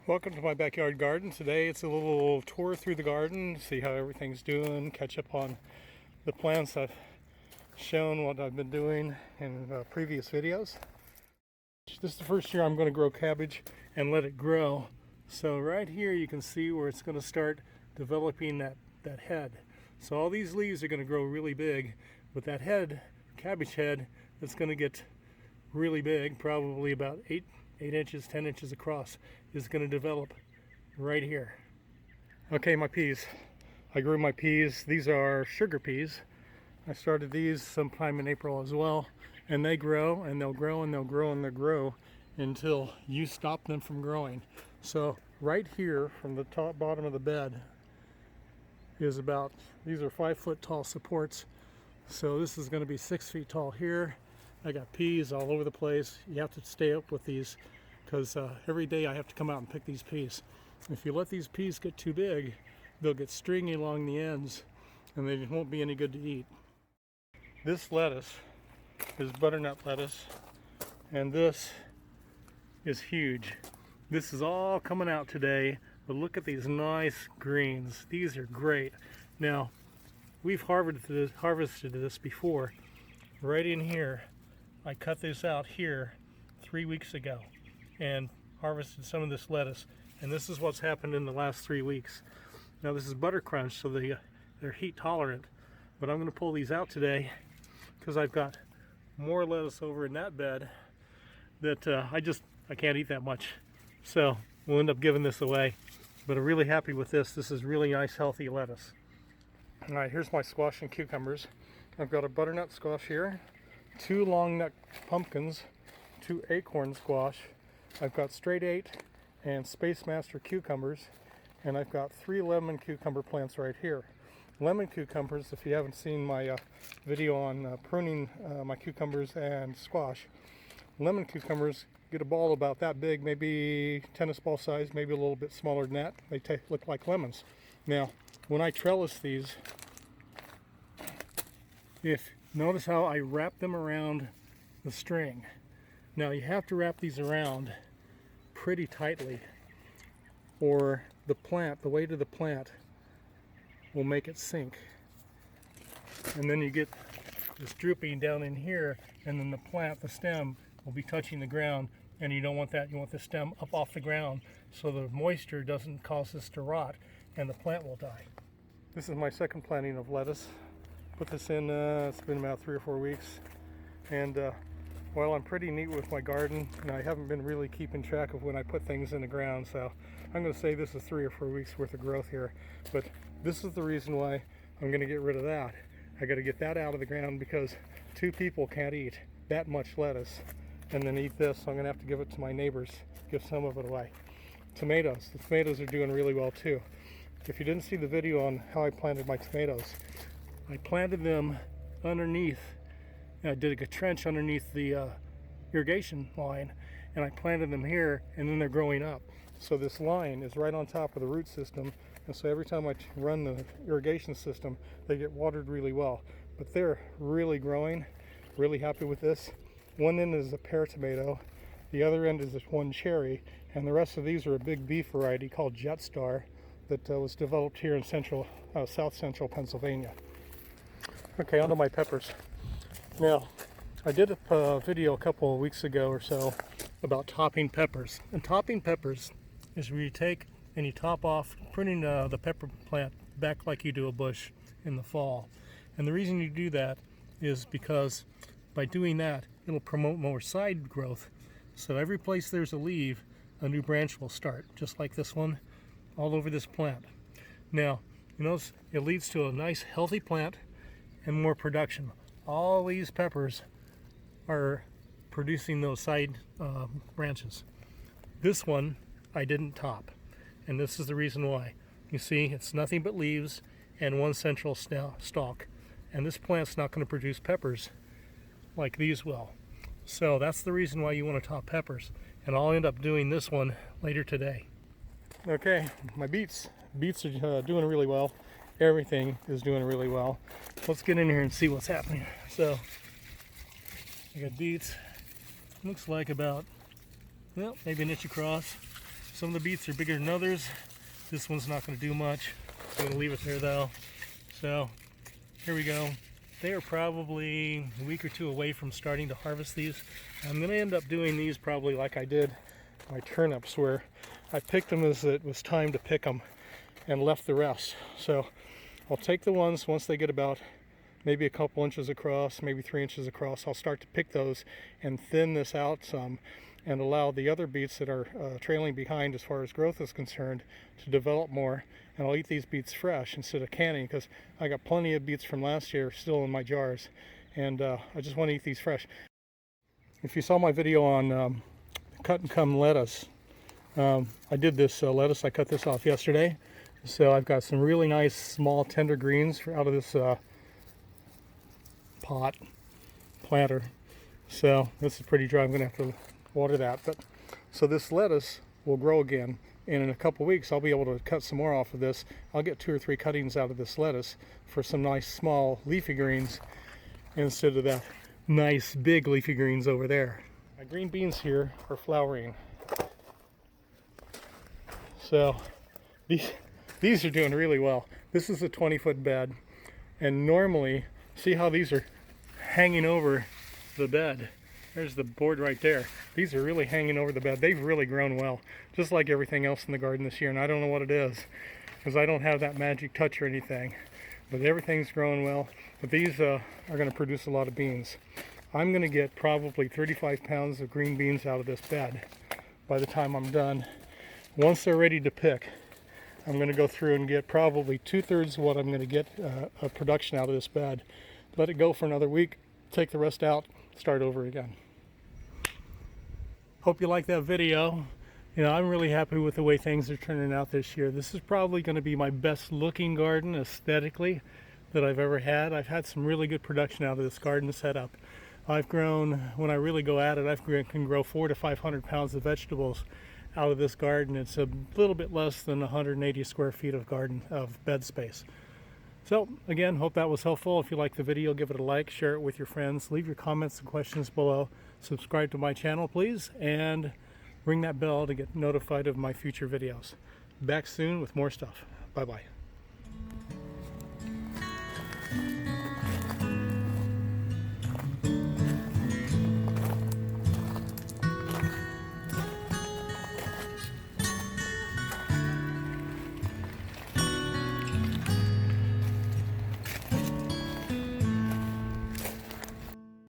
Welcome to my backyard garden. Today it's a little tour through the garden, see how everything's doing, catch up on the plants I've shown, what I've been doing in previous videos. This is the first year I'm going to grow cabbage and let it grow. So right here you can see where it's going to start developing that head. So all these leaves are going to grow really big, but that head, cabbage head, that's going to get really big, probably about 8 inches, 10 inches across, is going to develop right here. Okay, my peas. I grew my peas. These are sugar peas. I started these sometime in April as well, and they grow and they'll grow and they'll grow and they'll grow until you stop them from growing. So right here from the top bottom of the bed is about, these are 5-foot tall supports. So this is going to be 6 feet tall here. I got peas all over the place. You have to stay up with these because every day I have to come out and pick these peas. If you let these peas get too big, they'll get stringy along the ends and they won't be any good to eat. This lettuce is butternut lettuce, and this is huge. This is all coming out today, but look at these nice greens. These are great. Now, we've harvested this before. Right in here, I cut this out here 3 weeks ago and harvested some of this lettuce, and this is what's happened in the last 3 weeks. Now this is butter crunch, so they're heat tolerant, but I'm going to pull these out today because I've got more lettuce over in that bed that I can't eat that much, so we'll end up giving this away. But I'm really happy with this. This is really nice, healthy lettuce. All right, here's my squash and cucumbers. I've got a butternut squash here, 2 long neck pumpkins, 2 acorn squash. I've got straight 8 and Space Master cucumbers, and I've got 3 lemon cucumber plants right here. Lemon cucumbers, if you haven't seen my video on pruning my cucumbers and squash, lemon cucumbers get a ball about that big, maybe tennis ball size, maybe a little bit smaller than that. They look like lemons. Now, when I trellis these, notice how I wrap them around the string. Now you have to wrap these around pretty tightly, or the weight of the plant will make it sink. And then you get this drooping down in here, and then the stem will be touching the ground, and you don't want that. You want the stem up off the ground so the moisture doesn't cause this to rot and the plant will die. This is my second planting of lettuce. Put this in, it's been about 3 or 4 weeks, and while I'm pretty neat with my garden, and I haven't been really keeping track of when I put things in the ground, so I'm going to say this is 3 or 4 weeks worth of growth here. But this is the reason why I'm going to get rid of that. I got to get that out of the ground because 2 people can't eat that much lettuce and then eat this, so I'm going to have to give it to my neighbors, give some of it away. Tomatoes. The tomatoes are doing really well too. If you didn't see the video on how I planted my tomatoes, I planted them underneath. I did a trench underneath the irrigation line, and I planted them here, and then they're growing up. So this line is right on top of the root system, and so every time I run the irrigation system, they get watered really well. But they're really growing. Really happy with this. One end is a pear tomato, the other end is this one cherry, and the rest of these are a big beef variety called Jet Star that was developed here in south central Pennsylvania. Okay, on to my peppers. Now, I did a video a couple of weeks ago or so about topping peppers. And topping peppers is where you take and you top off, pruning the pepper plant back like you do a bush in the fall. And the reason you do that is because by doing that, it'll promote more side growth. So every place there's a leaf, a new branch will start, just like this one, all over this plant. Now, you notice it leads to a nice healthy plant and more production. All these peppers are producing those side branches. This one I didn't top, and this is the reason why. You see, it's nothing but leaves and one central stalk, and this plant's not going to produce peppers like these will. So that's the reason why you want to top peppers, and I'll end up doing this one later today. Okay, my beets are doing really well. Everything is doing really well. Let's get in here and see what's happening. So I got beets. Looks like about, well, maybe an inch across. Some of the beets are bigger than others. This one's not going to do much. I'm going to leave it there though. So here we go. They are probably a week or two away from starting to harvest these. I'm going to end up doing these probably like I did my turnips, where I picked them as it was time to pick them and left the rest. So I'll take the ones once they get about maybe a couple inches across, maybe 3 inches across. I'll start to pick those and thin this out some and allow the other beets that are trailing behind as far as growth is concerned to develop more. And I'll eat these beets fresh instead of canning, because I got plenty of beets from last year still in my jars, and I just want to eat these fresh. If you saw my video on cut and come lettuce, I did this lettuce. I cut this off yesterday, so I've got some really nice small tender greens out of this pot planter. So this is pretty dry. I'm gonna have to water that, but so this lettuce will grow again, and in a couple weeks I'll be able to cut some more off of this. I'll get 2 or 3 cuttings out of this lettuce for some nice small leafy greens instead of that nice big leafy greens over there. My green beans here are flowering, so these are doing really well. This is a 20-foot bed, and normally, see how these are hanging over the bed. There's the board right there. These are really hanging over the bed. They've really grown well, just like everything else in the garden this year, and I don't know what it is, because I don't have that magic touch or anything, but everything's growing well. But these are going to produce a lot of beans. I'm going to get probably 35 pounds of green beans out of this bed by the time I'm done. Once they're ready to pick, I'm going to go through and get probably 2/3 of what I'm going to get of production out of this bed. Let it go for another week, take the rest out, start over again. Hope you like that video. You know, I'm really happy with the way things are turning out this year. This is probably going to be my best looking garden aesthetically that I've ever had. I've had some really good production out of this garden setup. I've grown, when I really go at it, can grow 400 to 500 pounds of vegetables out of this garden. It's a little bit less than 180 square feet of bed space. So again, hope that was helpful. If you like the video, give it a like, share it with your friends, leave your comments and questions below, subscribe to my channel please, and ring that bell to get notified of my future videos. Back soon with more stuff. Bye bye.